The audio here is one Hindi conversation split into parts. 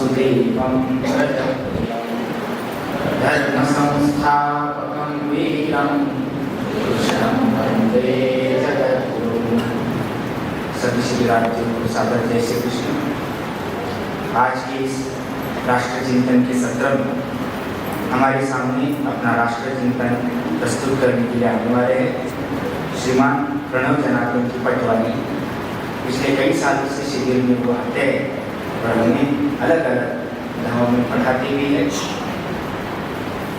वसुदेवं धर्मसंस्थापकं वीरं कृष्णं वन्दे जगद्गुरुं। सभी शिवरात्रियों को सादर जय श्री कृष्ण। आज के इस राष्ट्र चिंतन के सत्र में हमारे सामने अपना राष्ट्र चिंतन प्रस्तुत करने के लिए आने वाले हैं श्रीमान प्रणव जनार्दन की पटवारी। पिछले कई सालों से शिविर में वो आते हैं और हमें अलग अलग धामों में पढ़ाते भी हैं।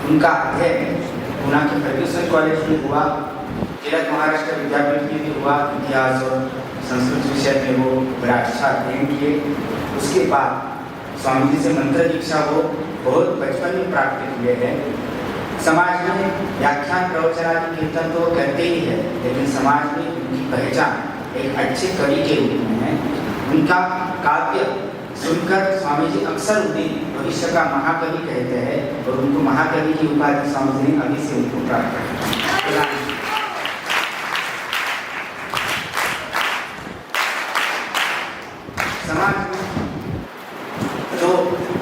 उनका अध्ययन पुणे के फर्ग्यूसन कॉलेज में हुआ, तिलक महाराष्ट्र विद्यापीठ में भी हुआ। इतिहास और संस्कृत विषय में वो बड़ा अच्छा अध्ययन किए। उसके बाद स्वामी जी से मंत्र दीक्षा वो बहुत बचपन में प्राप्त हुए हैं। समाज में व्याख्यान प्रवचन आदि कीर्तन तो करते ही है, लेकिन समाज में उनकी पहचान एक अच्छे कवि के रूप में है। उनका काव्य सुनकर स्वामी जी अक्सर उन्हें भविष्य का महाकवि कहते हैं और उनको महाकवि की उपाधि स्वामी जी ने अभी से उनको प्राप्त की। समाज में जो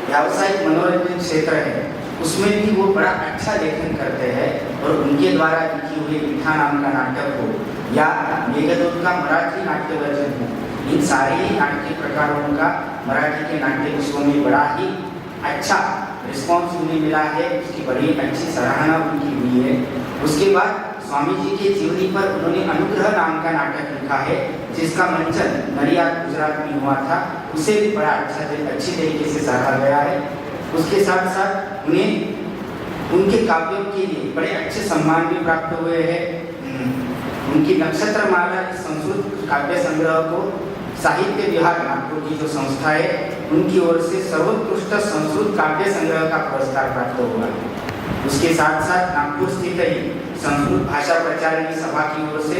व्यावसायिक मनोरंजन क्षेत्र है उसमें भी वो बड़ा अच्छा लेखन करते हैं और उनके द्वारा लिखी हुई मिठा नाम का नाटक हो या मेघदूत का मराठी नाट्य वर्जन हो, इन सारे ही नाट्य प्रकारों का मराठी के नाट्य विश्व में बड़ा ही अच्छा रिस्पॉन्स उन्हें मिला है। उसकी बड़ी अच्छी सराहना उनकी हुई है। उसके बाद स्वामी जी के जीवनी पर उन्होंने अनुग्रह नाम का नाटक लिखा है, जिसका मंचन नडियाद गुजरात में हुआ था। उसे भी बड़ा अच्छी तरीके से सराहा गया है। उसके साथ साथ उन्हें उनके काव्यों के लिए बड़े अच्छे सम्मान भी प्राप्त हुए हैं। उनकी नक्षत्रमाला संस्कृत काव्य संग्रह को साहित्य विहार नागपुर की जो संस्था है उनकी ओर से सर्वोत्कृष्ट संस्कृत काव्य संग्रह का पुरस्कार प्राप्त हुआ है। उसके साथ साथ नागपुर स्थित ही संस्कृत भाषा प्रचारिणी सभा की ओर से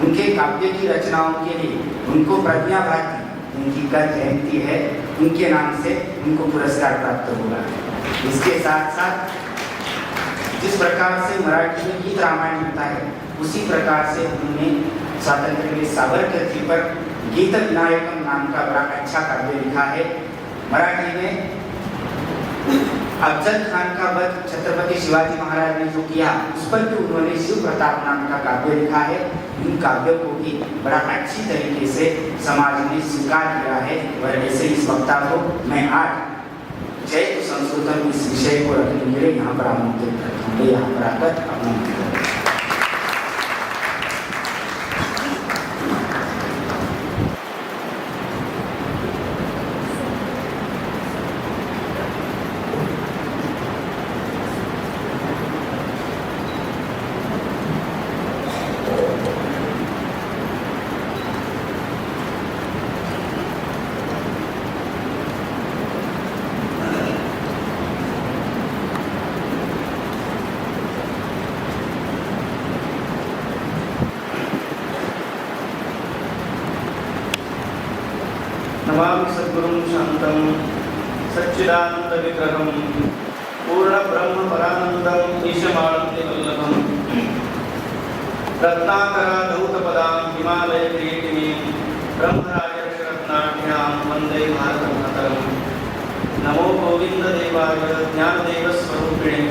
उनके काव्य की रचनाओं के लिए उनको प्रज्ञा भारती, उनकी कल जयंती है, उनके नाम से उनको पुरस्कार प्राप्त हुआ है। इसके साथ साथ जिस प्रकार से मराठी में गीत रामायण होता है उसी प्रकार से उन्होंने स्वातंत्र वीर सावरकर जी पर गीत विनायकम नाम का बड़ा अच्छा काव्य लिखा है। मराठी में अफजल खान का वध छत्रपति शिवाजी महाराज ने जो किया उस पर भी उन्होंने शिव प्रताप नाम का काव्य लिखा है। इन काव्यों को भी बड़ा अच्छी तरीके से समाज ने स्वीकार किया है और ऐसे इस वक्ता को मैं आज जय संस्कृतम इस विषय को रखने के लिए यहाँ पर आमंत्रित करता हूँ। यहाँ पर आकर अपना नमामि सद्गुरुं शान्तं सच्चिदानन्दविग्रहं पूर्णब्रह्मपरानन्दम् ईशमानन्दवल्लभं रत्नाकराधौतपदां हिमालयकिरीटिनीं ब्रह्मराजर्षिरत्नाढ्यां वन्दे भारतमातरं। नमो गोविन्ददेवाय ज्ञानदेवस्वरूपिणे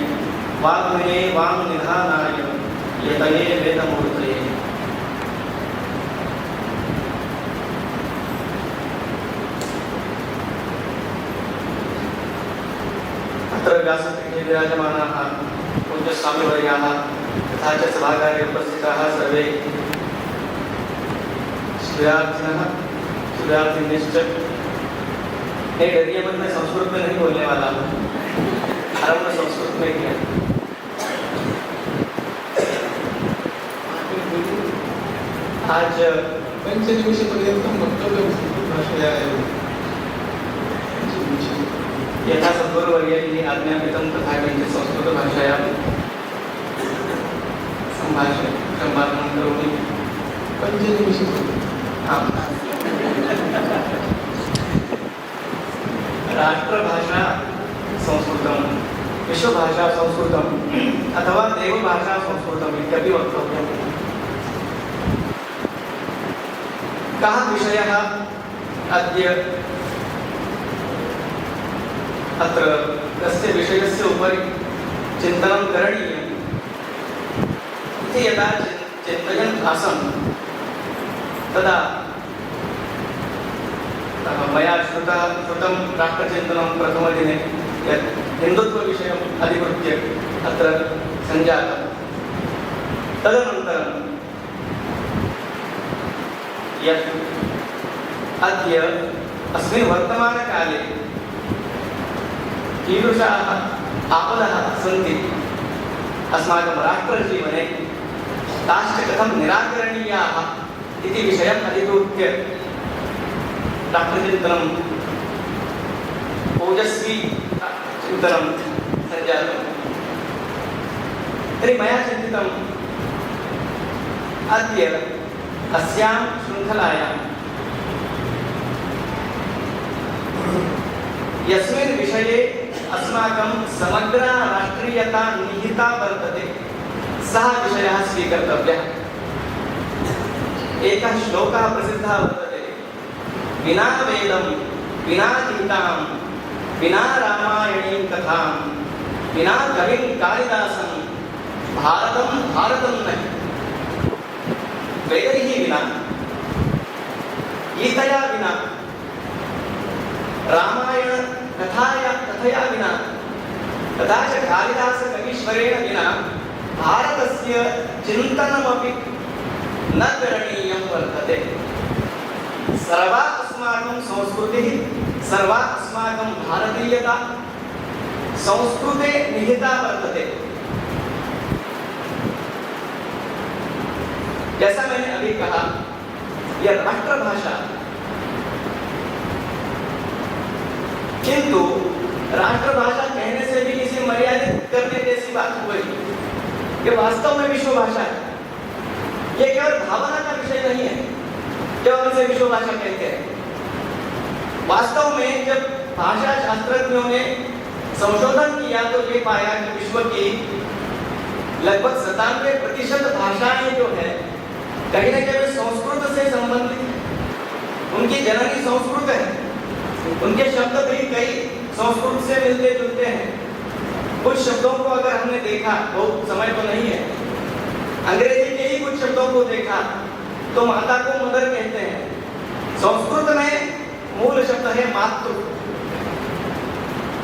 वाग्मिने वाङ्निधानाय यतये वेदमूर्तये। अत्र व्यासपीठे विराजमानाः पूज्य स्वामिवर्याः तथा च सभागारे उपस्थिताः सर्वे शिक्षार्थिनः शिक्षार्थिन्यश्च। नहीं डरिए मत, मैं संस्कृत में नहीं बोलने वाला हूँ, आरंभ संस्कृत में किया। आज पंचनिमिषपर्यन्तं वक्तव्यं संस्कृतभाषया एव। यथा सद्गुरुवर्यैः आज्ञापितं तथा किञ्चित् संस्कृतभाषया सम्भाषणं करोमि। राष्ट्रभाषा संस्कृतं, विश्वभाषा संस्कृतम् अथवा देवभाषा संस्कृतम् इत्यपि वक्तव्यम्। कः विषयः अद्य अत्र कस्य विषयस्य उपरि चिन्तनं करणीयम् इति यदा चिन्तयन् आसं तदा मया श्रुतं राष्ट्रचिन्तनं प्रथमदिने यत् हिन्दुत्वविषयम् अधिकृत्य अत्र सञ्जातं। तदनन्तरं यत् अद्य अस्मिन् वर्तमानकाले कीदृशाः आपदः सन्ति अस्माकं राष्ट्रजीवने ताश्च कथं निराकरणीयाः इति विषयम् अधिकृत्य राष्ट्रचिन्तनं ओजस्वी चिन्तनं सञ्जातं। तर्हि मया चिन्तितम् अद्य अस्यां शृङ्खलायां यस्मिन् विषये अस्माकं समग्रा राष्ट्रीयता निहिता वर्तते सः विषयः स्वीकर्तव्यः। एकः श्लोकः प्रसिद्धः वर्तते, विना वेदं विना गीतां विना रामायणीं कथां विना कविं कालिदासं भारतं भारतं नहि। वेदैः विना, गीतया विना, रामायण कथया विना, तथा च कालिदासकवीश्वरेण विना भारतस्य चिन्तनमपि न करणीयं वर्तते। सर्वा अस्माकं संस्कृतिः, सर्वा अस्माकं भारतीयता संस्कृते निहिता वर्तते। जैसा मैंने अभी कहा, यह राष्ट्रभाषा, किंतु राष्ट्रभाषा कहने से भी इसे मर्यादित करने जैसी बात हुई। ये वास्तव में विश्व भाषा है। ये केवल भावना का विषय नहीं है जब हम इसे विश्व भाषा कहते हैं। वास्तव में जब भाषा शास्त्रज्ञों ने संशोधन किया तो ये पाया कि विश्व की लगभग 97% भाषाएं जो है कहीं न कहीं संस्कृत से संबंधित है। उनकी जननी संस्कृत है, उनके शब्द भी कई संस्कृत से मिलते जुलते हैं। कुछ शब्दों को अगर हमने देखा, बहुत समय तो नहीं है, अंग्रेजी के ही कुछ शब्दों को देखा तो माता को मदर कहते हैं। संस्कृत में मूल शब्द है मातृ,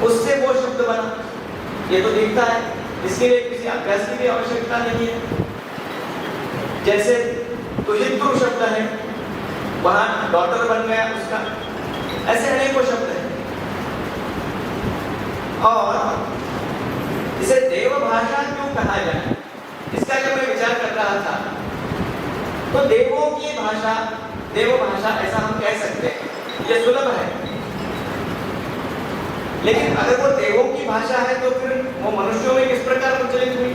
उससे वो शब्द बना, ये तो दिखता है। इसके लिए किसी अभ्यास की भी आवश्यकता नहीं है। जैसे तुहितृ शब्द है, वहां डॉटर बन गया उसका। ऐसे अनेकों शब्द हैं। और इसे देव भाषा क्यों कहा जाए, इसका जब मैं विचार कर रहा था तो देवों की भाषा, देव भाषा ऐसा हम कह सकते हैं, ये सुलभ है। लेकिन अगर वो देवों की भाषा है तो फिर वो मनुष्यों में किस प्रकार प्रचलित हुई?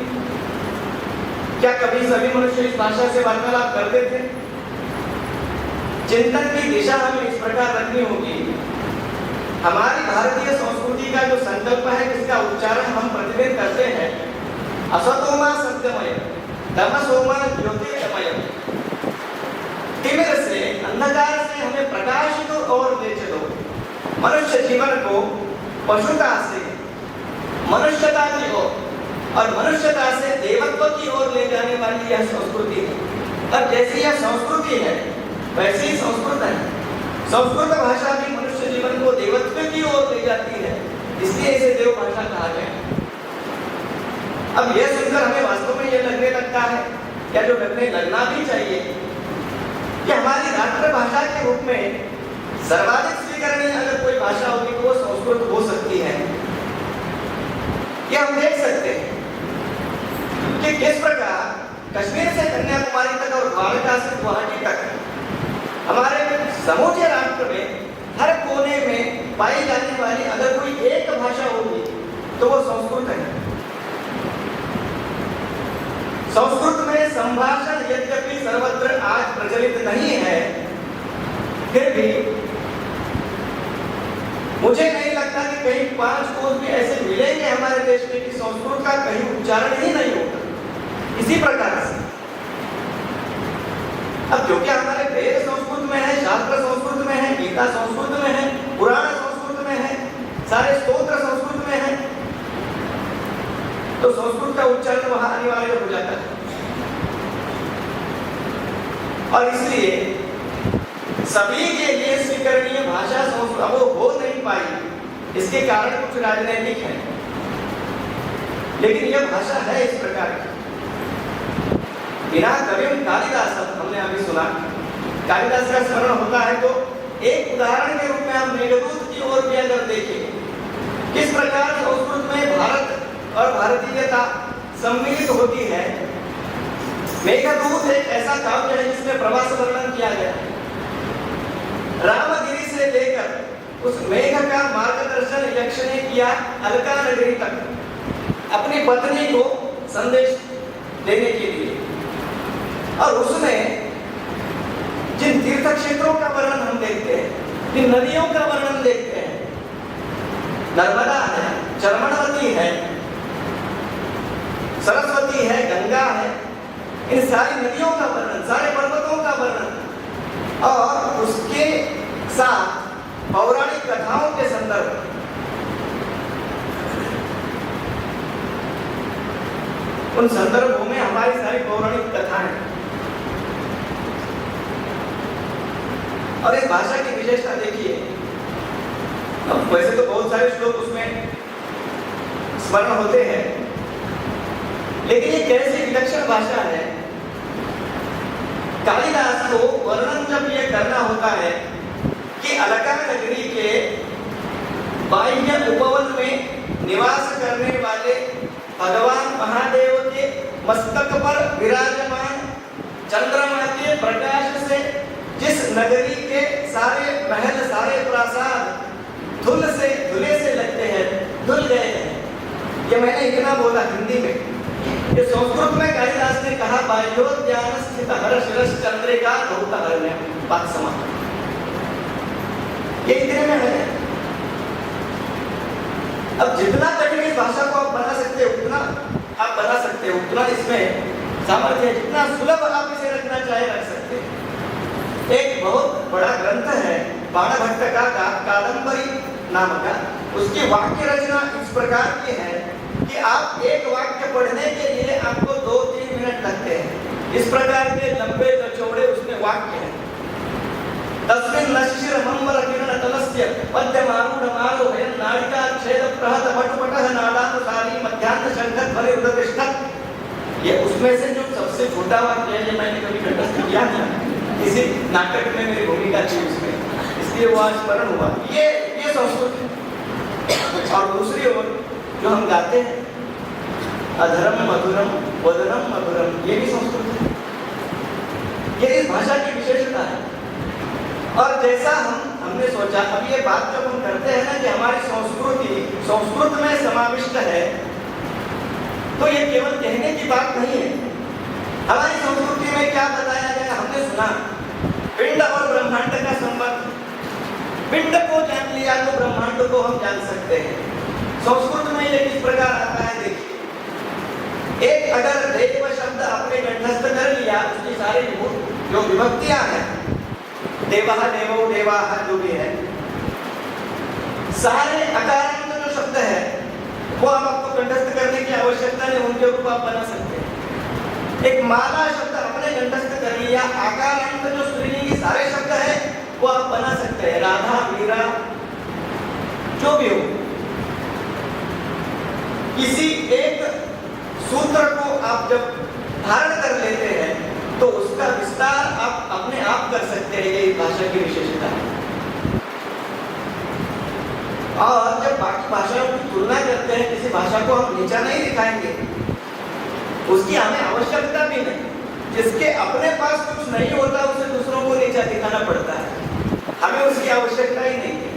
क्या कभी सभी मनुष्य इस भाषा से वार्तालाप करते थे? चिंतन की दिशा हमें इस प्रकार रखनी होगी। हमारी भारतीय संस्कृति का जो संकल्प है, जिसका उच्चारण हम प्रतिदिन करते हैं, असतोमा सत्यमय तमसोमा ज्योतिर्गमय, तिमिर से, अंधकार से हमें प्रकाशित और ले चलो। मनुष्य जीवन को पशुता से मनुष्यता की ओर और मनुष्यता से देवत्व की ओर ले जाने वाली यह संस्कृति है। अब जैसी यह संस्कृति है वैसी ही संस्कृत है। संस्कृत भाषा भी मनुष्य जीवन को देवत्व की ओर ले जाती है, इसलिए इसे देव भाषा कहा गया। अब यह सुनकर हमें वास्तव में यह लगने लगता है, या जो लगना भी चाहिए, कि हमारी राष्ट्रभाषा के रूप में सर्वाधिक स्वीकरणीय अगर कोई भाषा होगी तो वो संस्कृत हो सकती है। यह हम देख सकते हैं कि किस प्रकार कश्मीर से कन्याकुमारी तक और द्वारका से गुवाहाटी तक हमारे समूचे राष्ट्र में हर कोने में पाई जाने वाली अगर कोई एक भाषा होगी तो वो संस्कृत है। संस्कृत में संभाषण यद्यपि सर्वत्र आज प्रचलित नहीं है, फिर भी मुझे नहीं लगता कि कहीं 5 कोश भी ऐसे मिलेंगे हमारे देश में कि संस्कृत का कहीं उच्चारण ही नहीं होगा इसी प्रकार से। अब क्योंकि हमारे वेद संस्कृत में है, शास्त्र संस्कृत में है, गीता संस्कृत में है, पुराण संस्कृत में है, सारे स्तोत्र संस्कृत तो संस्कृत का उच्चारण वहां अनिवार्य हो जाता है। और इसलिए सभी के लिए स्वीकरणीय भाषा संस्कृत अब वो हो नहीं पाई, इसके कारण कुछ राजनीतिक है, लेकिन यह भाषा है इस प्रकार की। बिना कविम कालिदास, हमने अभी सुना कालिदास का स्मरण होता है, तो एक उदाहरण के रूप में हम मेघदूत की ओर भी अगर देखें, किस प्रकार संस्कृत में भारत और भारतीयता सम्मिलित होती है। मेघदूत एक ऐसा काव्य है जिसमें प्रवास वर्णन किया गया है। रामगिरी से लेकर उस मेघ का मार्गदर्शन यक्ष ने किया अलका नगरी तक, अपनी पत्नी को संदेश देने के लिए। और उसमें जिन तीर्थ क्षेत्रों का वर्णन हम देखते हैं, जिन नदियों का वर्णन देखते हैं, नर्मदा है, चर्मणवती है, सरस्वती है, गंगा है, इन सारी नदियों का वर्णन, सारे पर्वतों का वर्णन, और उसके साथ पौराणिक कथाओं के संदर्भ, उन संदर्भों में हमारी सारी पौराणिक कथाएं। और इस भाषा की विशेषता देखिए, अब वैसे तो बहुत सारे श्लोक उसमें स्मरण होते हैं, लेकिन ये कैसी विलक्षण भाषा है। कालिदास को वर्णन जब ये करना होता है कि अलका नगरी के बाह्य उपवन में निवास करने वाले भगवान महादेव के मस्तक पर विराजमान चंद्रमा के प्रकाश से जिस नगरी के सारे महल, सारे प्रासाद धुले से लगते हैं, धुल गए हैं। ये मैंने इतना बोला हिंदी में। ये संस्कृत में कालिदास ने कहा बाह्योद्यान स्थित हर्षरस चंद्रिका धौतहरण्य, बात समाप्त। ये इतने में है। अब जितना कठिन इस भाषा को आप बना सकते हो उतना आप बना सकते हो, उतना इसमें सामर्थ्य है। जितना सुलभ आप इसे रखना चाहे रख सकते हैं। एक बहुत बड़ा ग्रंथ है बाणभट्ट का कादंबरी नाम का, उसकी वाक्य रचना इस प्रकार की है कि आप एक वाक्य पढ़ने के लिए आपको 2-3 मिनट लगते हैं। इस प्रकार के लंबे चौड़े उसमें वाक्य हैं। तस्मिन् नश्चिर मंबल किरण तलस्य मध्यमारूढ़ मालो भयन नाड़िका छेद प्रहत वटपटह नादानुसारी मध्याह्न शंखत भले उदतिष्ठत। ये उसमें से जो सबसे छोटा वाक्य है, ये मैंने कभी कंठस्थ किया नहीं, किसी नाटक में मेरी भूमिका थी उसमें, इसलिए वो आज स्मरण हुआ। ये संस्कृत है। और दूसरी ओर जो हम गाते हैं अधरम मधुरम वदनम मधुरम, ये भी संस्कृत है। ये इस भाषा की विशेषता है। और जैसा हमने सोचा, अब ये बात जब हम करते हैं ना कि हमारी संस्कृति संस्कृत में समाविष्ट है, तो ये केवल कहने की बात नहीं है। हमारी संस्कृति में क्या बताया गया, हमने सुना पिंड और ब्रह्मांड का संबंध। पिंड को जान लिया तो ब्रह्मांड को हम जान सकते हैं। संस्कृत में ये किस प्रकार आता है देखिए। एक अगर देव शब्द आपने कंठस्थ कर लिया, उसकी सारी जो विभक्तियां हैं, देवः देवो देवाः जो भी है, सारे अकारांत जो शब्द है वो आपको कंठस्थ करने की आवश्यकता नहीं, उनके रूप आप बना सकते हैं। एक माला शब्द आपने कंठस्थ कर लिया, आकारांत जो स्त्रीलिंगी सारे शब्द है वो आप बना सकते हैं, राधा मीरा जो भी हो। किसी एक सूत्र को आप जब धारण कर लेते हैं तो उसका विस्तार आप अपने आप कर सकते हैं। ये भाषा की विशेषता है। और जब बाकी भाषाओं की तुलना करते हैं, किसी भाषा को हम नीचा नहीं दिखाएंगे, उसकी हमें आवश्यकता भी नहीं। जिसके अपने पास कुछ नहीं होता उसे दूसरों को नीचा दिखाना पड़ता है, हमें उसकी आवश्यकता ही नहीं है।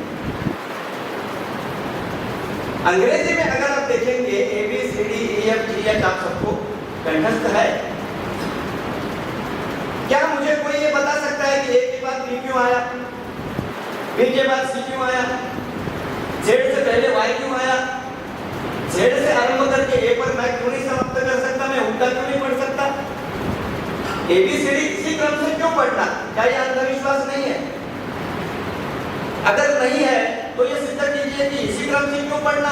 अंग्रेजी में अगर आप देखेंगे ABCDEFGH आप सबको कंठस्थ है। क्या मुझे कोई ये बता सकता है कि A के बाद B क्यों आया, B के बाद C क्यों आया, Z से पहले Y क्यों आया, Z से आरंभ करके A पर मैं क्यों नहीं समाप्त कर सकता, मैं उल्टा क्यों नहीं पढ़ सकता? ABCD इसी क्रम से क्यों पढ़ना? क्या ये अंधविश्वास नहीं है? अगर नहीं है तो ये सिद्ध कीजिए कि इसी क्रम से क्यों पढ़ना।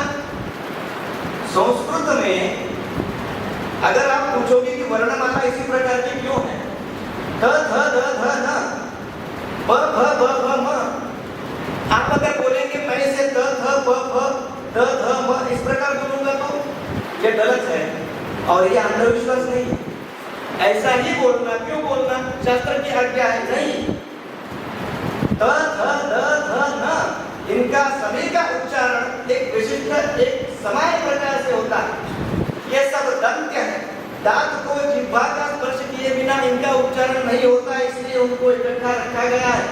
संस्कृत में अगर आप पूछोगे कि वर्णमाला इसी प्रकार की क्यों है, ध ध ध ध न, प भ ब भ म, आप अगर बोलेंगे मैं इसे द ध ब भ द ध म इस प्रकार बोलूंगा तो ये गलत है और ये अंधविश्वास नहीं है। ऐसा ही बोलना, क्यों बोलना, शास्त्र की आज्ञा है। नहीं, द ध द ध न, इनका सभी का उच्चारण एक विशिष्ट एक समान प्रकार से होता है। ये सब दंत्य है, दांत को जिह्वा का स्पर्श किए बिना इनका उच्चारण नहीं होता, इसलिए उनको इकट्ठा रखा गया है।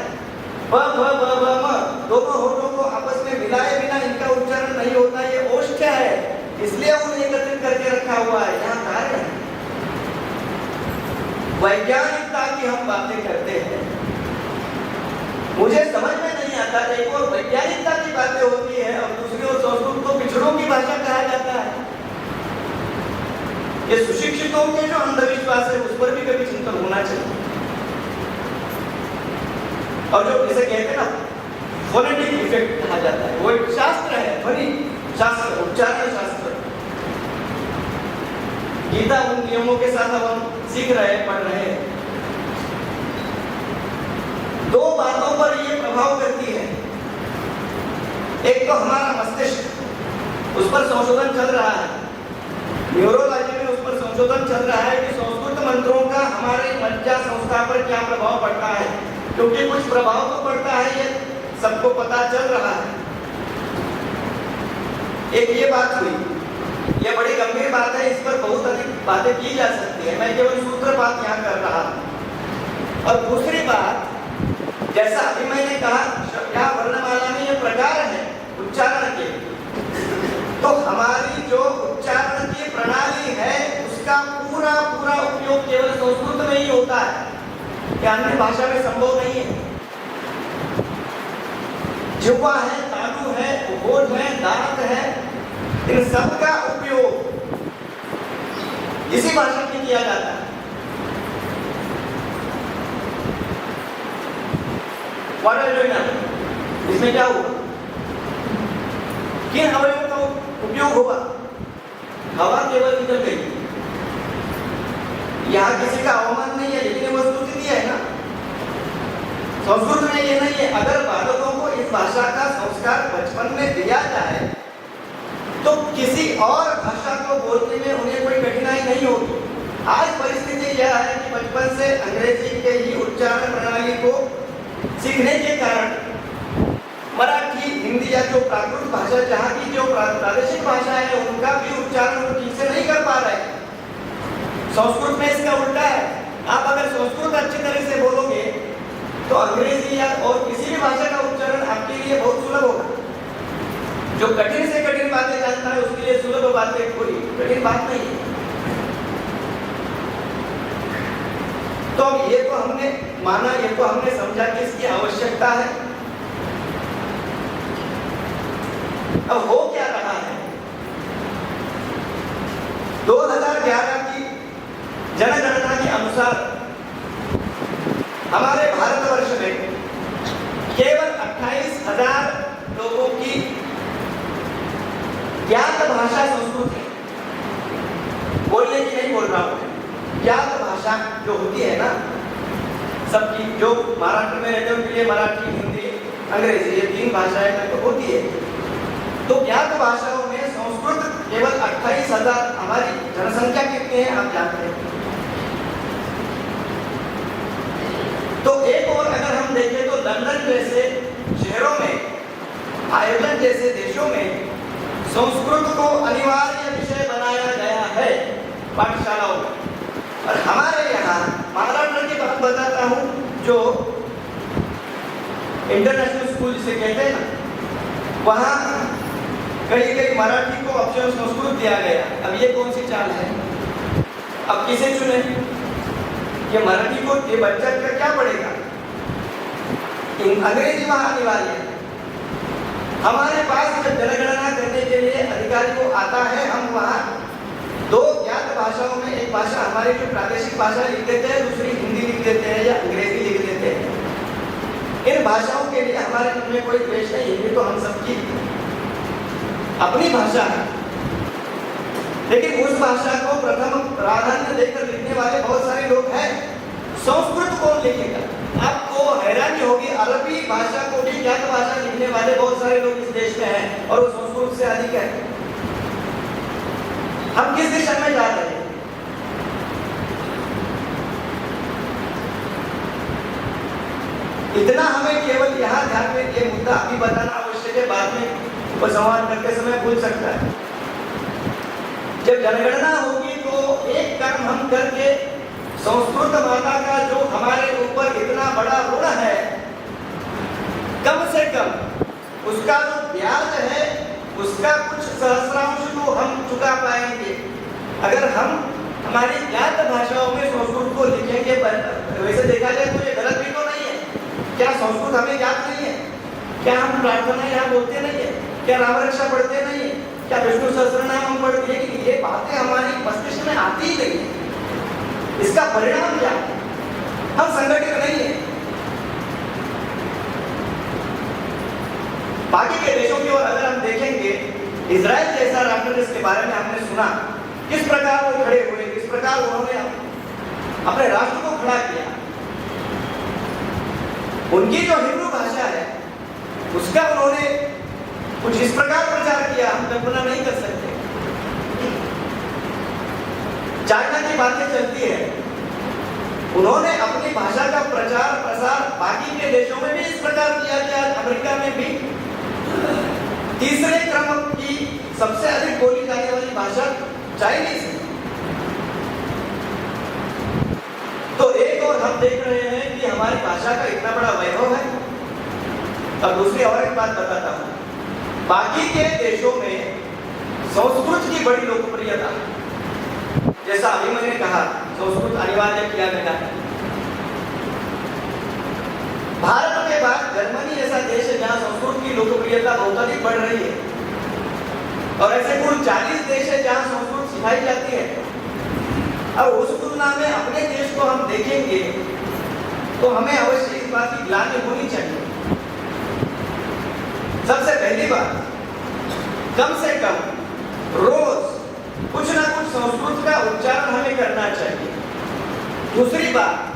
ब भ ब ब म, दोनों होठों को आपस में मिलाए बिना इनका उच्चारण नहीं होता, ये ओष्ठ है, इसलिए उन्हें एकत्रित करके रखा हुआ है। यहाँ कारण है, वैज्ञानिकता की हम बातें करते हैं, मुझे समझ में नहीं आता। एक और वैज्ञानिकता की बातें होती है और दूसरी ओर संस्कृत को पिछड़ों की भाषा कहा जाता है। ये सुशिक्षितों के जो अंधविश्वास है उस पर भी कभी चिंतन होना चाहिए। और जो इसे कहते हैं ना फोनेटिक इफेक्ट कहा जाता है, वो एक शास्त्र है, ध्वनि शास्त्र, उच्चारण शास्त्र। गीता उन नियमों के साथ अब हम सीख रहे हैं, पढ़ रहे हैं। दो बातों पर ये प्रभाव करती है, एक तो हमारा मस्तिष्क, उस पर संशोधन चल रहा है, न्यूरोलॉजी में उस पर संशोधन चल रहा है कि संस्कृत मंत्रों का हमारे मज्जा संस्था पर क्या प्रभाव पड़ता है, क्योंकि कुछ प्रभाव तो पड़ता है, ये सबको पता चल रहा है। एक ये बात हुई, ये बड़ी गंभीर बात है, इस पर बहुत अधिक बातें की जा सकती है, मैं केवल सूत्रपात यहाँ कर रहा हूँ। और दूसरी बात, जैसा अभी मैंने कहा, क्या वर्णमाला में ये प्रकार है उच्चारण के, तो हमारी जो उच्चारण की प्रणाली है उसका पूरा पूरा उपयोग केवल संस्कृत में ही होता है, क्या अन्य भाषा में संभव नहीं है। जिह्वा है, तालु है, होठ है, दांत है, इन सब का उपयोग इसी भाषा में किया जाता है। इसमें क्या हुआ, किन अवयवों का उपयोग हुआ, हवा केवल निकल गई। यहाँ किसी का अवमान नहीं है, लेकिन वस्तुस्थिति है ना। संस्कृत में ये नहीं है, अगर बालकों को इस भाषा का संस्कार बचपन में दिया जाए तो किसी और भाषा को बोलने में उन्हें कोई कठिनाई नहीं होगी। आज परिस्थिति यह है कि बचपन से अंग्रेजी के ही उच्चारण प्रणाली को सीखने के कारण मराठी, हिंदी या जो प्राकृत भाषा, जहाँ की जो प्रादेशिक भाषा है, उनका भी उच्चारण ठीक से नहीं कर पा रहे। संस्कृत में इसका उल्टा है, आप अगर संस्कृत अच्छी तरह से बोलोगे तो अंग्रेजी या और किसी भी भाषा का उच्चारण आपके लिए बहुत सुलभ होगा। जो कठिन से कठिन बातें जानता है उसके लिए सुलभ बातें कोई कठिन बात नहीं है। तो अब ये तो हमने माना, ये तो हमने समझा कि इसकी आवश्यकता है। अब हो क्या रहा है, 2011 की जनगणना के अनुसार हमारे भारतवर्ष में केवल 28,000 लोगों की ज्ञात भाषा संस्कृत है। बोलने की नहीं बोल रहा हूं, ज्ञात भाषा जो होती है ना सबकी, जो महाराष्ट्र में रहते हैं उनके लिए मराठी, हिंदी, अंग्रेजी, ये 3 भाषाएं तो होती है। तो ज्ञात भाषाओं में संस्कृत केवल 28,000, हमारी जनसंख्या कितनी है आप जानते हैं। तो एक और अगर हम देखें तो लंदन जैसे शहरों में, आयरलैंड जैसे देशों में संस्कृत को अनिवार्य विषय बनाया गया है पाठशालाओं में। और हमारे यहाँ महाराष्ट्र की बात बताता हूँ, जो इंटरनेशनल स्कूल जिसे कहते हैं ना, वहाँ कहीं मराठी को ऑप्शन संस्कृत दिया गया। अब ये कौन सी चाल है, अब किसे चुने, ये मराठी को ये बच्चा क्या पढ़ेगा, अंग्रेजी वहाँ अनिवार्य है। हमारे पास जब जनगणना करने के लिए अधिकारी को आता है, हम वहाँ 2 ज्ञात भाषाओं में एक भाषा हमारी जो प्रादेशिक भाषा लिख देते हैं, दूसरी हिंदी लिख देते हैं या अंग्रेजी लिख देते हैं। इन भाषाओं के लिए हमारे मन में कोई द्वेष नहीं, ये तो हम सबकी अपनी भाषा है। लेकिन उस भाषा को प्रथम प्राधान्य देकर लिखने वाले बहुत सारे लोग हैं। संस्कृत कौन लिखेगा? आपको हैरानी होगी, अरबी भाषा को भी ज्ञात भाषा लिखने वाले बहुत सारे लोग इस देश में हैं और वो संस्कृत से अधिक है। हम किस दिशा में जा रहे हैं? इतना हमें केवल यहाँ ध्यान में ये मुद्दा अभी बताना आवश्यक है, बाद में उपसंवाद करते समय भूल सकता है। जब जनगणना होगी तो एक काम हम करके संस्कृत माता का जो हमारे ऊपर इतना बड़ा ऋण है, कम से कम उसका जो ब्याज है उसका कुछ सहस्रांश तो हम चुका पाएंगे अगर हम हमारी ज्ञात भाषाओं में संस्कृत को लिखेंगे। वैसे देखा जाए तो ये गलत भी तो नहीं है। क्या संस्कृत हमें ज्ञात नहीं है? क्या हम प्रार्थना यहाँ बोलते नहीं है? क्या राम रक्षा पढ़ते नहीं है? क्या विष्णु सहस्त्रनाम हम पढ़ते हैं? ये बातें हमारी मस्तिष्क में आती ही नहीं है। इसका परिणाम क्या है? हम संगठित नहीं है। बाकी के देशों की ओर अगर हम देखेंगे, इजराइल जैसा राष्ट्र जिसके बारे में हमने सुना, किस प्रकार वो खड़े हुए, किस प्रकार उन्होंने अपने राष्ट्र को खड़ा किया। उनकी जो हिब्रू भाषा है उसका उन्होंने कुछ इस प्रकार प्रचार किया, हम कल्पना नहीं कर सकते। चाइना की बातें चलती है, उन्होंने अपनी भाषा का प्रचार प्रसार बाकी के देशों में भी इस प्रकार किया कि आज अमेरिका में भी तीसरे क्रम की सबसे अधिक बोली जाने वाली भाषा चाइनीज है। तो एक और हम देख रहे हैं कि हमारी भाषा का इतना बड़ा वैभव है। अब दूसरी और एक बात बताता हूं, बाकी के देशों में संस्कृत की बड़ी लोकप्रियता, जैसा अभी मैंने कहा संस्कृत अनिवार्य किया गया है। भारत के बाद जर्मनी ऐसा देश है जहां संस्कृत की लोकप्रियता बहुत अधिक बढ़ रही है और ऐसे कुल 40 देश है जहां संस्कृत सिखाई जाती है। अब उस तुलना में अपने देश को हम देखेंगे तो हमें अवश्य इस बात की ग्लानि होनी चाहिए। सबसे पहली बात, कम से कम रोज कुछ ना कुछ संस्कृत का उच्चारण हमें करना चाहिए। दूसरी बात,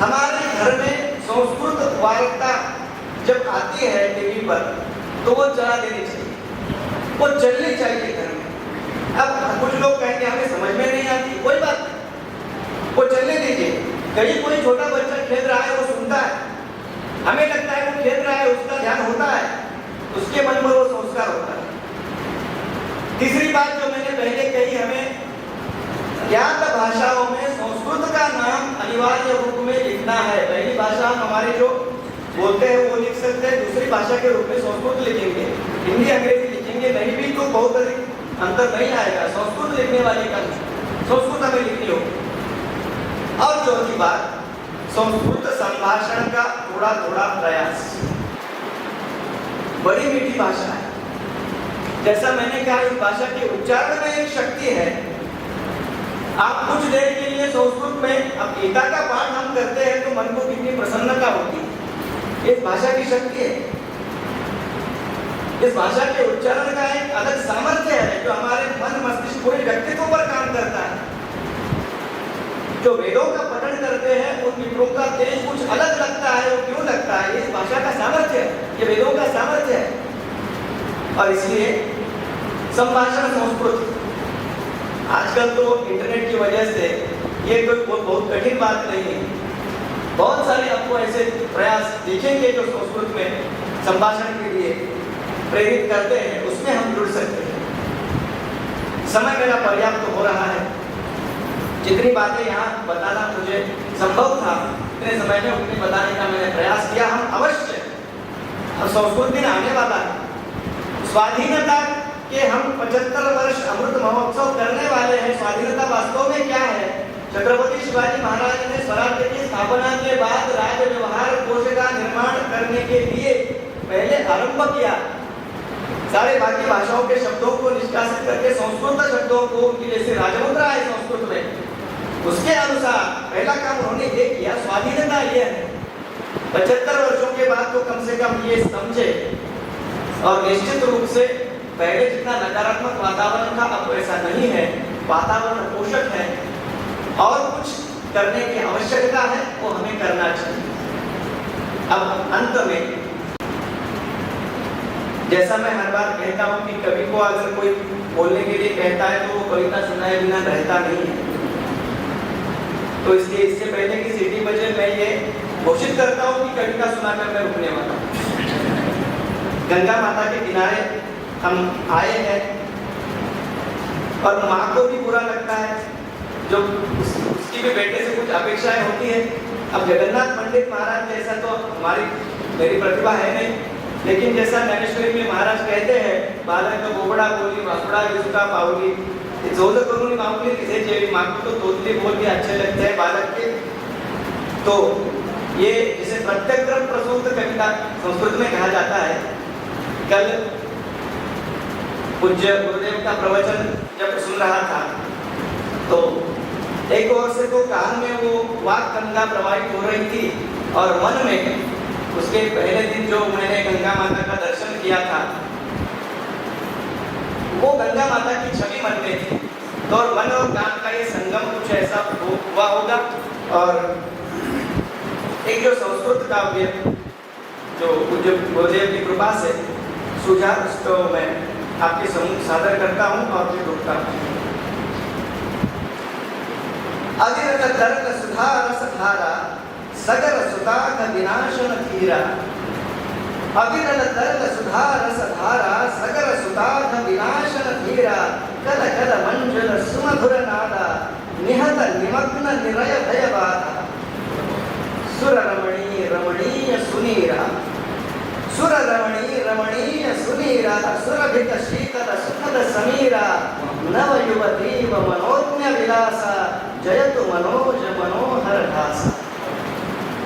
हमारे घर में संस्कृत वार्ता जब आती है टीवी पर तो वो चला देनी चाहिए, वो चलनी चाहिए घर में। अब कुछ लोग कहेंगे हमें समझ में नहीं आती, कोई बात नहीं, वो चलने दीजिए। कहीं कोई छोटा बच्चा खेल रहा है, वो सुनता है, हमें लगता है वो खेल रहा है, उसका ध्यान होता है, उसके मन में वो संस्कार होता है। तीसरी बात जो मैंने पहले कही, हमें ज्ञात भाषाओं में संस्कृत का नाम अनिवार्य रूप में लिखना है। पहली भाषा हम हमारे जो बोलते हैं वो लिख सकते हैं, दूसरी भाषा के रूप में संस्कृत लिखेंगे, हिंदी अंग्रेजी लिखेंगे नहीं भी तो बहुत अधिक अंतर नहीं आएगा। संस्कृत लिखने वाले का संस्कृत हमें लिखनी होगी। और चौथी बात, संस्कृत संभाषण का थोड़ा थोड़ा प्रयास। बड़ी मीठी भाषा है, जैसा मैंने कहा इस भाषा के उच्चारण में एक शक्ति है। आप कुछ देर के लिए संस्कृत में, अब गीता का पाठ हम करते हैं तो मन को कितनी प्रसन्नता होती है। इस भाषा की शक्ति है, इस भाषा के उच्चारण का एक अलग सामर्थ्य है जो हमारे मन मस्तिष्क पूरे व्यक्तित्व पर काम करता है। जो वेदों का पठन करते हैं उन मित्रों का तेज कुछ अलग लगता है। वो क्यों लगता है? इस भाषा का सामर्थ्य है, ये वेदों का सामर्थ्य है। और इसलिए संभाषण संस्कृत, आजकल तो इंटरनेट की वजह से ये कोई बहुत कठिन बात नहीं है। बहुत सारे आपको ऐसे प्रयास दिखेंगे जो संस्कृत में संभाषण के लिए प्रेरित करते हैं, उसमें हम जुड़ सकते हैं। समय मेरा पर्याप्त हो रहा है, जितनी बातें यहाँ बताना मुझे संभव था इतने समय में उतनी बताने का मैंने प्रयास किया। हम अवश्य, अब संस्कृत दिन आने वाला है, स्वाधीनता के हम 75 वर्ष अमृत महोत्सव करने वाले हैं। स्वाधीनता वास्तव में क्या है? छत्रपति शिवाजी महाराज ने स्वराज्य की स्थापना के बाद राज्य व्यवहार कोश का निर्माण करने के लिए पहले आरंभ किया। सारे बाकी भाषाओं के शब्दों को निष्कासित करके संस्कृत शब्दों को, उनकी जैसे राजमुद्रा है संस्कृत में, उसके अनुसार पहला काम उन्होंने ये किया। स्वाधीनता ये है, 75 वर्षों के बाद तो कम से कम ये समझे और निश्चित रूप से पहले जितना नकारात्मक वातावरण था अब वैसा नहीं है, वातावरण पोषक है और कुछ करने की आवश्यकता है, वो हमें करना चाहिए। अब अंत में जैसा मैं हर बार कहता हूं कि कवि को अगर कोई बोलने के लिए कहता है तो वो कविता सुनाए बिना रहता नहीं है, तो इसलिए इससे पहले कि सीटी बजे मैं ये घोषित करता हूं कि कविता सुनाकर मैं रुकने वाला हूं। गंगा माता के किनारे हम आए हैं और माँ को भी बुरा लगता है, जो उसकी भी बेटे से कुछ अपेक्षाएं होती है। अब जगन्नाथ पंडित महाराज जैसा तो मेरी प्रतिभा है नहीं, लेकिन जैसा ज्ञानेश्वरी में महाराज कहते हैं, बालक तो बोबडा बोली बापड़ा विसुका पावली जोद करूनी मामूली किसे जेवी, माँ को तो तोतली बोल के अच्छे लगते हैं बालक के। तो ये जिसे प्रत्यक्रम प्रसूत कविता संस्कृत में कहा जाता है। कल पूज्य गुरुदेव का प्रवचन जब सुन रहा था तो एक ओर से तो कान में वो वाक गंगा प्रवाहित हो रही थी और मन में उसके पहले दिन जो मैंने गंगा माता का दर्शन किया था वो गंगा माता की छवि मन में थी। तो मन और कान का ये संगम कुछ ऐसा हुआ होगा। और एक जो संस्कृत काव्य जो पूज्य गुरुदेव की कृपा से सूझा उसको मैं आपके सम्मुख सादर करता हूँ और फिर रुकता हूँ। अविरत तर्क सुधा रस धारा सगर सुताख विनाशन धीरा। अविरत तर्क सुधा रस धारा सगर सुताख विनाशन धीरा। कल कल मंजल सुमधुर नादा निहत निमग्न निरय भय बाधा। सुर रमणीय रमणीय सुनीरा, सुर रमणीय रमणीय सुनीरा। सुरभित शीतल सुखद समीरा। नव युवती व मनोज्ञ विलासा जयतु मनोज मनोहर भासा।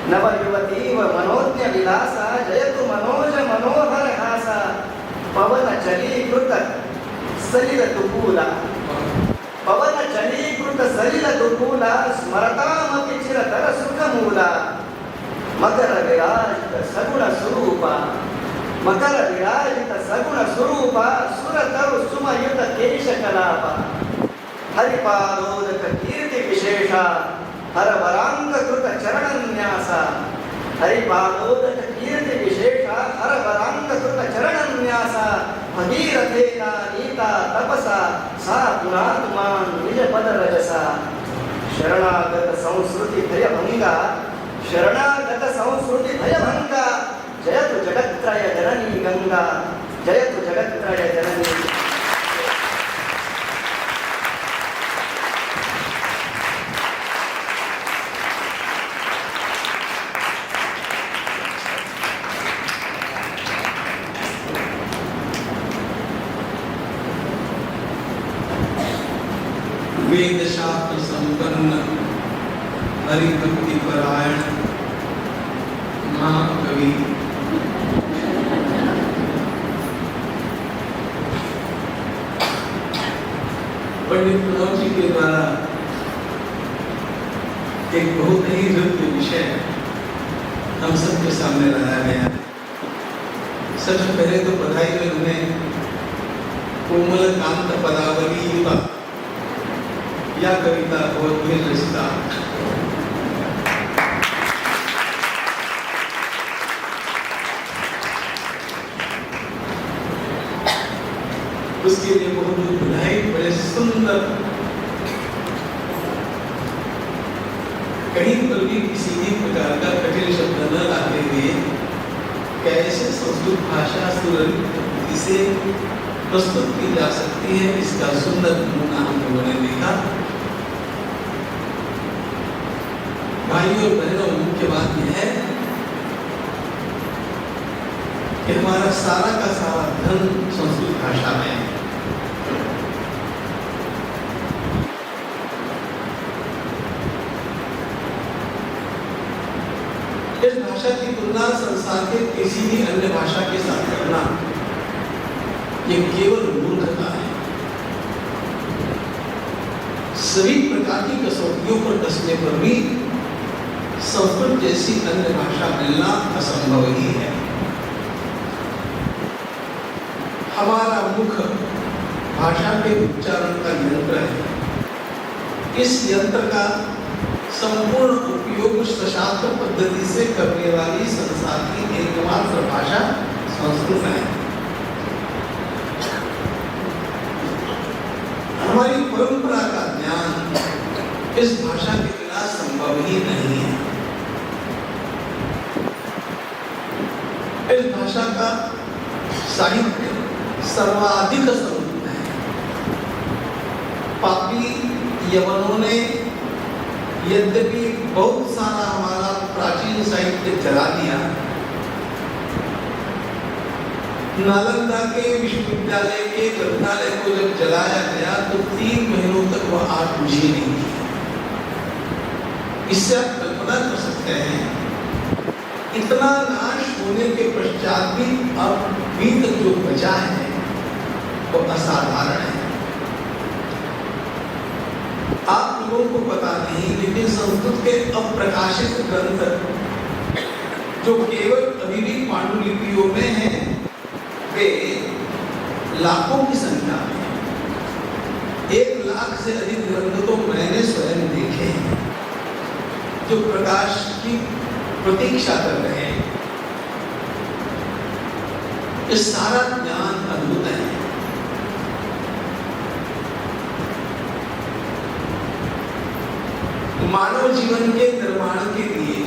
नव युवती व मनोज्ञ विलासा जयतु मनोज मनोहर भासा। पवन चलीकृत सलिल दुकूला, पवन चलीकृत सलिल दुकूला। स्मरतामपि चिरतर सुखमूला। मकर विराजित सगुण स्वरूपा, मकर विराजित सगुण स्वरूपा। सुरतरु सुमयुत केश कलापा। हरिपादोदक कीर्ति विशेषा हर वरांग कृत चरणन्यासा। हरिपादोदक कीर्ति विशेषा हर वरांग कृत चरणन्यासा। भगीरथेना नीता तपसा सा पुनात्मान निज पद रजसा। शरणागत संस्कृति भयभंगा, शरणागत संस्कृति भयभंगा। जयतु जगत्त्रय जननी गंगा, जयतु जगत्त्रय जननी। वेद शास्त्र संपन्न हरिभक्ति परायण महाकवि पंडित प्रणव जी के द्वारा एक बहुत ही हृदय विषय हम सबके सामने लाया गया। सबसे पहले तो बधाई में उन्हें कोमल कांत पदावली युवा या कविता बहुत ही रचता। उसके लिए बहुत बधाई। बड़े सुंदर, कहीं पर भी किसी भी प्रकार का कठिन शब्द न लाते हुए कैसे संस्कृत भाषा सुललित इसे प्रस्तुत की जा सकती है, इसका सुंदर नमूना हम लोगों ने देखा। भाइयों और बहनों, मुख्य बात यह है कि हमारा सारा का सारा धन संस्कृत भाषा में है। इस भाषा की तुलना संसार के किसी भी अन्य भाषा के साथ करना ये केवल मूर्खता है। सभी प्रकार की कसौटियों पर कसने पर भी संस्कृत जैसी अन्य भाषा मिलना असंभव ही है। हमारा मुख भाषा के उच्चारण का यंत्र है। इस यंत्र का संपूर्ण उपयोग सशास्त्र पद्धति से करने वाली संसार की एकमात्र भाषा संस्कृत है। हमारी परंपरा का ज्ञान इस भाषा के बिना संभव ही नहीं है। इस भाषा का साहित्य सर्वाधिक समृद्ध है। पापी यवनों ने यद्यपि बहुत सारा हमारा प्राचीन साहित्य जला दिया, नालंदा के विश्वविद्यालय के ग्रंथालय को जब जलाया गया तो 3 महीनों तक वह आग बुझी नहीं थी। इससे आप कल्पना कर सकते हैं इतना नाश होने के पश्चात भी अब भी तक जो बचा है वो असाधारण है। आप लोगों को पता नहीं, लेकिन संस्कृत के अप्रकाशित ग्रंथ जो केवल अभी भी पांडुलिपियों में हैं, वे लाखों की संख्या में। 1 लाख से अधिक ग्रंथ तो मैंने स्वयं देखे हैं जो प्रकाश की प्रतीक्षा कर रहे हैं। ये सारा ज्ञान अद्भुत है। मानव जीवन के निर्माण के लिए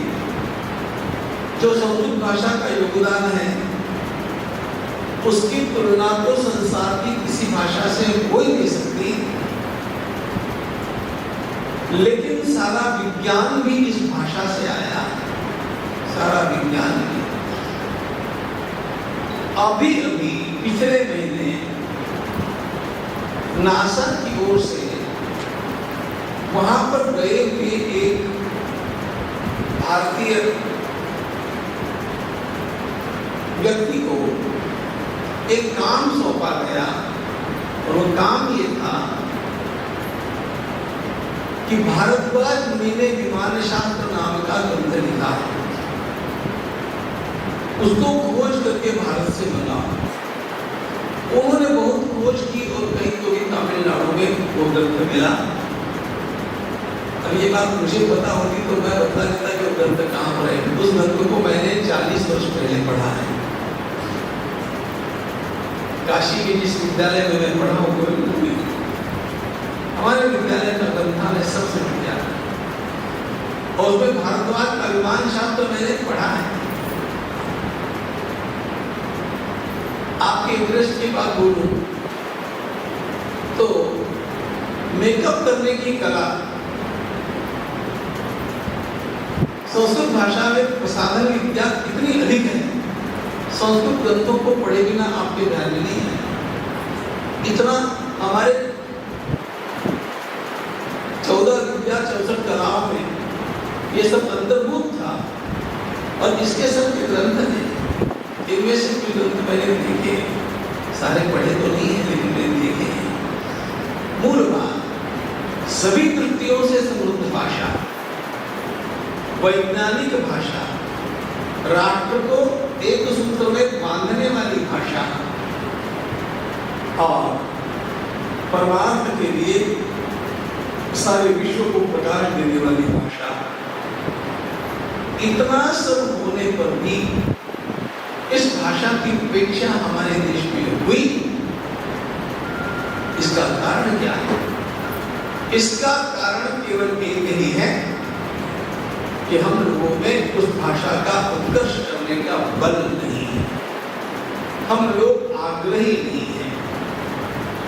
जो संस्कृत भाषा का योगदान है उसकी तुलना तो संसार की किसी भाषा से हो ही नहीं सकती। लेकिन सारा विज्ञान भी इस भाषा से आया है। सारा विज्ञान भी अभी पिछले महीने नासा की ओर से वहां पर गए हुए एक भारतीय व्यक्ति को एक काम सौंपा गया और वो काम ये था कि भारद्वाज मुनि ने विमान शास्त्र नाम का ग्रंथ लिखा है, उसको खोज करके भारत से मंगा। उन्होंने बहुत खोज की और कहीं तो भी तमिलनाडु में वो ग्रंथ मिला। अब ये बात मुझे पता होती तो मैं बता देता कि वो ग्रंथ कहाँ पर है। उस ग्रंथ को मैंने 40 वर्ष पहले पढ़ा है। काशी के जिस विद्यालय में मैं पढ़ा हूँ हमारे विद्यालय का ग्रंथालय सबसे बढ़िया और उसमें भारद्वाज का विमान शास्त्र मैंने पढ़ा है। आपके इंटरेस्ट की बात बोलूं तो मेकअप करने की कला संस्कृत भाषा में प्रसाधन विद्या इतनी अधिक है, संस्कृत ग्रंथों को पढ़े बिना आपके ध्यान में नहीं है। इतना हमारे 14 विद्या 64 कलाओं में ये सब अंतर्भूत था और इसके सब के ग्रंथ हैं। इनमें से कुछ ग्रंथ मैंने देखे, सारे पढ़े तो नहीं है लेकिन मैंने देखे हैं। मूल बात सभी कृतियों से समृद्ध भाषा, वैज्ञानिक भाषा, राष्ट्र को एक सूत्र में बांधने वाली भाषा और परमार्थ के लिए सारे विश्व को प्रकाश देने वाली भाषा। इतना सब होने पर भी इस भाषा की उपेक्षा हमारे देश में हुई, इसका कारण क्या है? इसका कारण केवल एक ही है कि हम लोगों में उस भाषा का उत्कर्ष करने का बल नहीं है। हम लोग आग्रही नहीं हैं,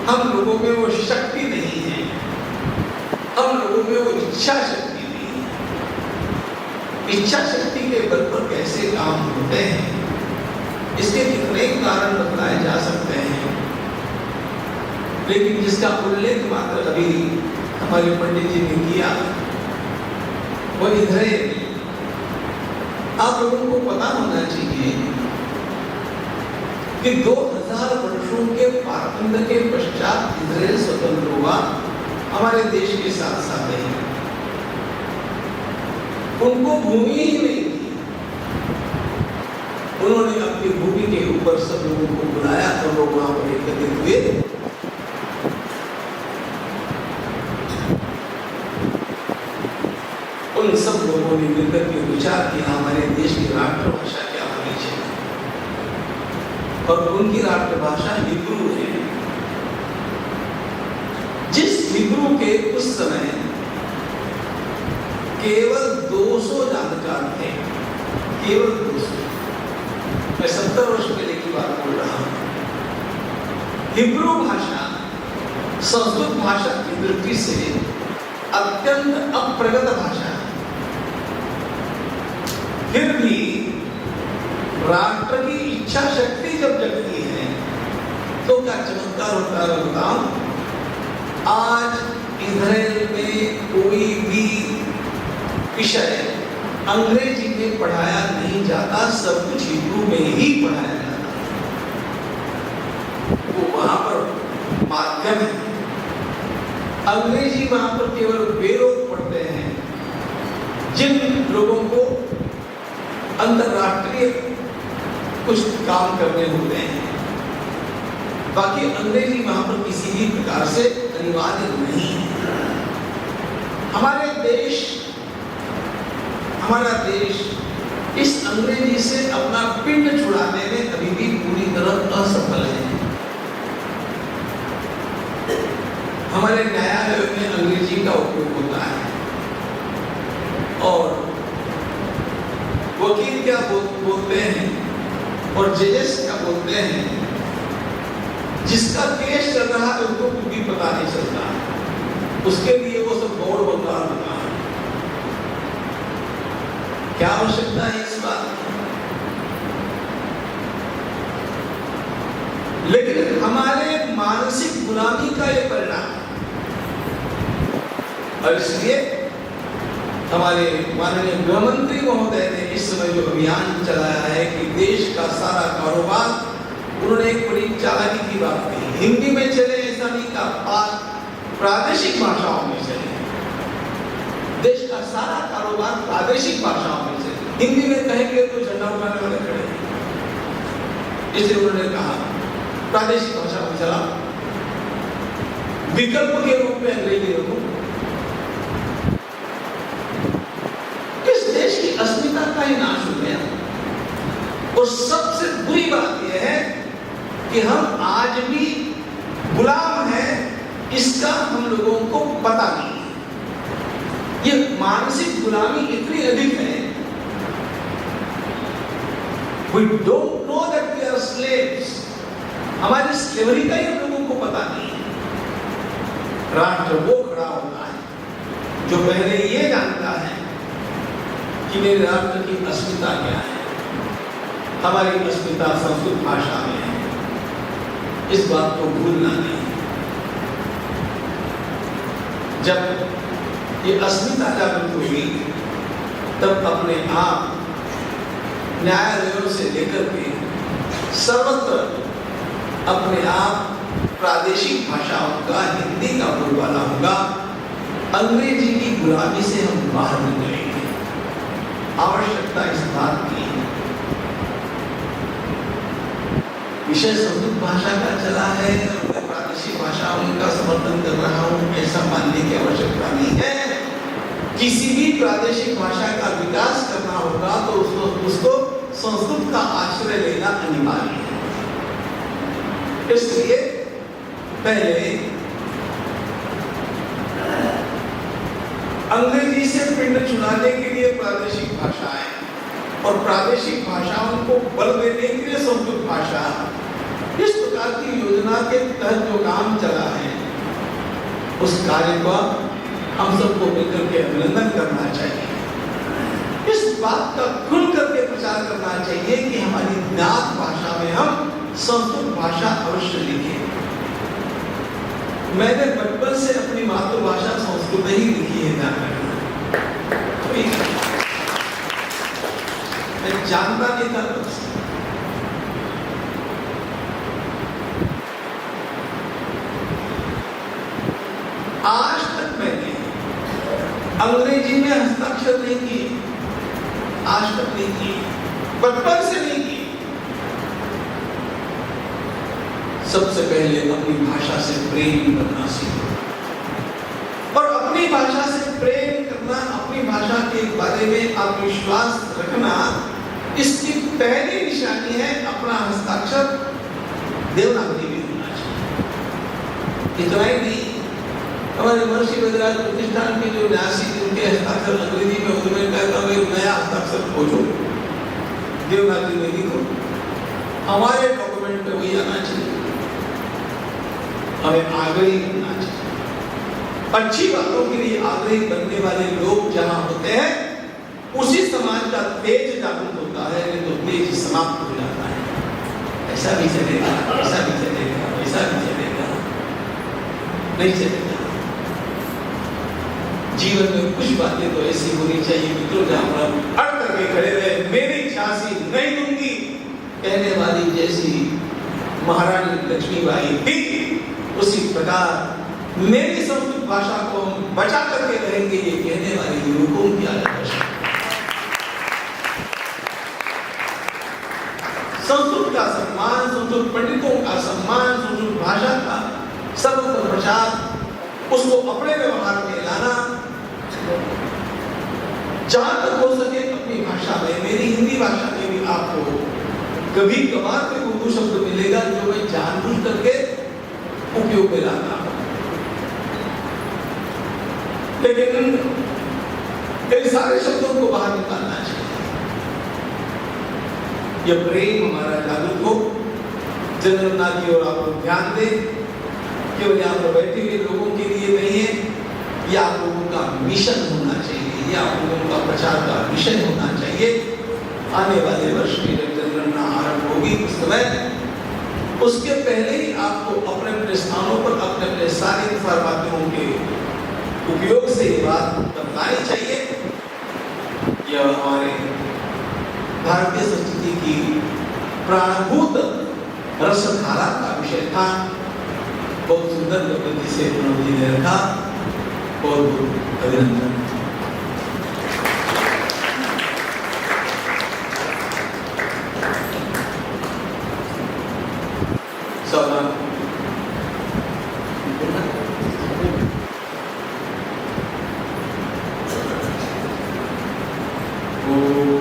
हम लोगों में वो शक्ति नहीं है, हम लोगों में वो इच्छा शक्ति नहीं है। इच्छा शक्ति के बल पर कैसे काम होते हैं इसके कितने कारण बताए जा सकते हैं, लेकिन जिसका उल्लेख मात्र अभी हमारे पंडित जी ने किया वो इधर है। आप लोगों को पता होना चाहिए कि 2000 वर्षों के पारखंड के पश्चात इजराइल स्वतंत्र हुआ, हमारे देश के साथ साथ है। उनको भूमि ही नहीं थी, उन्होंने अपनी भूमि के ऊपर सब लोगों को बुलाया और लोग वहां पर एकत्रित हुए। उन सब लोगों ने मिलकर के विचार किया हमारे देश की राष्ट्रभाषा क्या होनी चाहिए, और उनकी राष्ट्रभाषा हिब्रू है। जिस हिब्रू के उस समय केवल 200 जानकार थे, केवल 200। मैं 70 वर्ष पहले की बात बोल रहा हूं। हिब्रू भाषा संस्कृत भाषा की दृष्टि से अत्यंत अप्रगत भाषा है। फिर भी राष्ट्र की इच्छा शक्ति जब जगती है तो क्या चमत्कार होता है बताओ। आज इजराइल में कोई भी विषय अंग्रेजी में पढ़ाया नहीं जाता, सब कुछ हिब्रू में ही पढ़ाया जाता है। वो वहां पर माध्यम है। अंग्रेजी वहां पर केवल वे लोग पढ़ते हैं जिन लोगों को अंतरराष्ट्रीय कुछ काम करने होते हैं। बाकी अंग्रेजी वहां पर किसी भी प्रकार से अनिवार्य नहीं है। हमारा देश इस अंग्रेजी से अपना पिंड छुड़ाने में अभी भी पूरी तरह असफल है। हमारे न्यायालयों में अंग्रेजी का उपयोग होता है और वकील क्या बोलते हैं और जजेस क्या बोलते हैं, जिसका केस चल रहा है उसको कुछ भी पता नहीं चलता, उसके लिए वो सब गौड़ बंगाल होता है। क्या आवश्यकता है इस बात की? लेकिन हमारे मानसिक गुलामी का ये परिणाम, और इसलिए हमारे माननीय गृह मंत्री महोदय ने इस समय जो अभियान चलाया है कि देश का सारा कारोबार, उन्होंने एक बड़ी चालाकी की बात कही, हिंदी में चले ऐसा नहीं कहा, प्रादेशिक भाषाओं में चले। देश का सारा कारोबार प्रादेशिक भाषाओं में चले। हिंदी में कहेंगे तो झंडा उठाने वाले खड़े हैं। इसलिए उन्होंने कहा प्रादेशिक भाषा में चला, विकल्प के रूप में अंग्रेजी रखो। देश की अस्मिता का ही नाश हो गया। और सबसे बुरी बात यह है कि हम आज भी गुलाम हैं, इसका हम लोगों को पता नहीं है। ये मानसिक गुलामी इतनी अधिक है, we don't know that we are slaves। हमारी स्लेवरी का ही हम लोगों को पता नहीं है। राष्ट्र वो खड़ा होता है जो पहले ये जानता है कि मेरे राष्ट्र की अस्मिता क्या है। हमारी अस्मिता संस्कृत भाषा में है, इस बात को भूलना नहीं। जब ये अस्मिता जागृत होगी तब अपने आप न्यायालयों से लेकर के सर्वत्र अपने आप प्रादेशिक भाषाओं का, हिंदी का बोलबाला होगा। अंग्रेजी की गुलामी से हम बाहर निकलेंगे। आवश्यकता इस बात की है। विषय संस्कृत भाषा का चला है और मैं प्रादेशिक भाषाओं का समर्थन कर रहा हूं, ऐसा मानने की आवश्यकता नहीं है। किसी भी प्रादेशिक भाषा का विकास करना होगा तो उसको संस्कृत का आश्रय लेना अनिवार्य है। इसलिए पहले अंग्रेजी से पिंड छुड़ाने के लिए प्रादेशिक भाषाएं और प्रादेशिक भाषाओं को बल देने के लिए संस्कृत भाषा, इस प्रकार की योजना के तहत जो काम चला है उस कार्य का हम सबको मिलकर के अभिनंदन करना चाहिए। इस बात का खुल करके प्रचार करना चाहिए कि हमारी ज्ञात भाषा में हम संस्कृत भाषा अवश्य लिखें। मैंने बचपन से अपनी मातृभाषा संस्कृत ही लिखी है, मैं जानता नहीं था। आज तक मैंने अंग्रेजी में हस्ताक्षर नहीं किए, आज तक नहीं किए, बचपन से नहीं किए। सबसे पहले अपनी भाषा से प्रेम करना सीखो। और अपनी भाषा से प्रेम करना, अपनी भाषा के बारे में आत्मविश्वास रखना, इसकी पहली निशानी है अपना हस्ताक्षर देवनागरी में होना चाहिए। इतना ही नहीं, हमारे महर्षि वेदराज प्रतिष्ठान के जो न्यासी जिनके हस्ताक्षर अंग्रेजी में होते, मैं कहता हूँ एक नया हस्ताक्षर खोजो, देवनागरी में लिखो, हमारे डॉक्यूमेंट में वही आना चाहिए, हमें आग्रही बनना चाहिए। अच्छी बातों के लिए आग्रही बनने वाले लोग जहां होते हैं, उसी समाज का तेज जागृत होता है, नहीं तो तेज समाप्त हो जाता है। ऐसा भी चलेगा, ऐसा भी चलेगा, ऐसा भी चलेगा, नहीं चलेगा। जीवन में कुछ बातें तो ऐसी होनी चाहिए मित्रों, जहां पर अड़ करके खड़े रहे, मेरी झांसी नहीं दूंगी कहने वाली जैसी महारानी लक्ष्मीबाई थी, उसी प्रकार मेरी संस्कृत भाषा को हम बचा करके रहेंगे, ये कहने वाले लोगों की आदर्श। संस्कृत का सम्मान, संस्कृत पंडितों का सम्मान, संस्कृत भाषा का सर्वत्र प्रचार, उसको अपने व्यवहार में लाना, जहां तक हो सके अपनी भाषा में। मेरी हिंदी भाषा में भी आपको कभी कभार कोई उर्दू शब्द मिलेगा जो मैं जानबूझ करके उपयोग में लाता हूं, लेकिन इन सारे शब्दों को बाहर निकालना चाहिए। यह प्रेम हमारा जागरूक हो, जनगणना की ओर आप लोग ध्यान दें, केवल यहाँ पर बैठे हुए लोगों के लिए नहीं है, यह आप लोगों का मिशन होना चाहिए, यह आप लोगों का प्रचार का मिशन होना चाहिए। आने वाले वर्ष की जब जनगणना आरंभ होगी उस समय, उसके पहले ही आपको अपने अपने स्थानों पर अपने अपने सारे प्रसार माध्यमों के उपयोग से ये बात बतानी चाहिए। यह हमारे भारतीय संस्कृति की प्राणभूत रसधारा का विषय था। बहुत सुंदर पद्धति से प्रणव जी ने रखा, बहुत बहुत अभिनंदन। Oh